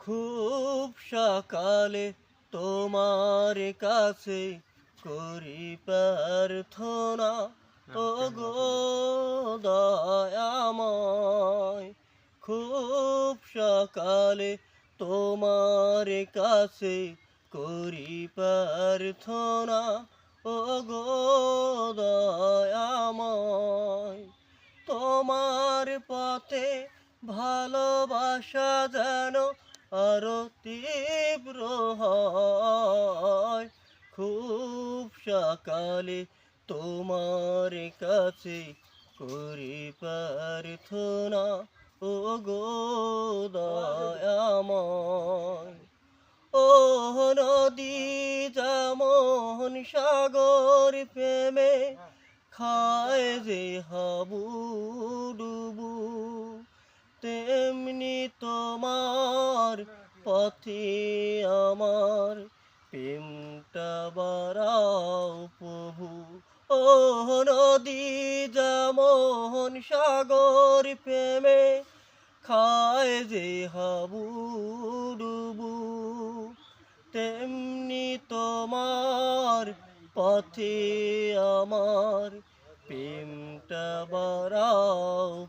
খুব সকালে তোমার কাছে করি প্রার্থনা, ও গো দয়াময়। খুব সকালে তোমার কাছে করি প্রার্থনা, ও গো দয়াময়। তোমার পথে ভালোবাসা যেন আরো তীব্র হয়। খুব সকালে তোমার কাছে করি প্রার্থনা, ও গো দয়াময়। ও নদী যেমন সাগর প্রেমে খায় যে হাবুডুবু, তেমনি তোমার পথে আমার প্রেমটা বাড়াও প্রভু। ও নদী যেমন সাগর প্রেমে খায় যে হাবুডুবু, তেমনি তোমার পথে আমার প্রেমটা বাড়াও।